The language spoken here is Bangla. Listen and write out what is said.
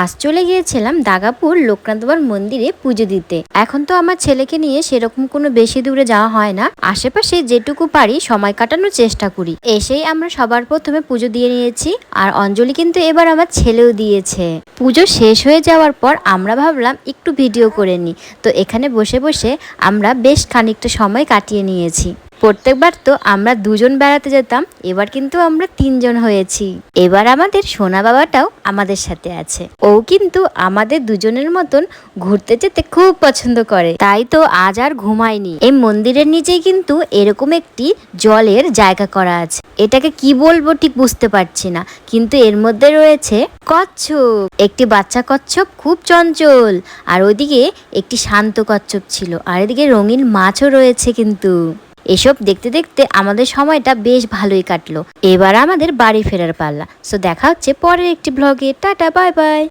আজ চলে গিয়েছিলাম দাগাপুর লোকনাথ বাবার মন্দিরে পুজো দিতে। এখন তো আমার ছেলেকে নিয়ে সেরকম কোনো বেশি দূরে যাওয়া হয় না, আশেপাশে যেটুকু পারি সময় কাটানোর চেষ্টা করি। এসেই আমরা সবার প্রথমে পুজো দিয়ে নিয়েছি, আর অঞ্জলি কিন্তু এবার আমার ছেলেও দিয়েছে। পুজো শেষ হয়ে যাওয়ার পর আমরা ভাবলাম একটু ভিডিও করে নিই, তো এখানে বসে বসে আমরা বেশ খানিকটা সময় কাটিয়ে নিয়েছি। প্রত্যেকবার তো আমরা দুজন বেড়াতে যেতাম, এবার কিন্তু আমরা তিনজন হয়েছি। এবার আমাদের সোনা বাবাটাও আমাদের সাথে আছে। ও কিন্তু আমাদের দুজনের মতন ঘুরতে যেতে খুব পছন্দ করে, তাই তো আজ আর ঘুমায়নি। এই মন্দিরের নিচেই কিন্তু এরকম একটি জলের জায়গা করা আছে। এটাকে কি বলবো ঠিক বুঝতে পারছি না, কিন্তু এর মধ্যে রয়েছে কচ্ছপ। একটি বাচ্চা কচ্ছপ খুব চঞ্চল, আর ওইদিকে একটি শান্ত কচ্ছপ ছিল, আর এদিকে রঙিন মাছও রয়েছে। কিন্তু এসব দেখতে দেখতে আমাদের সময়টা বেশ ভালোই কাটলো। এবার আমাদের বাড়ি ফেরার পাল্লা। সো দেখা হচ্ছে পরের একটি ব্লগে। Tata, bye bye.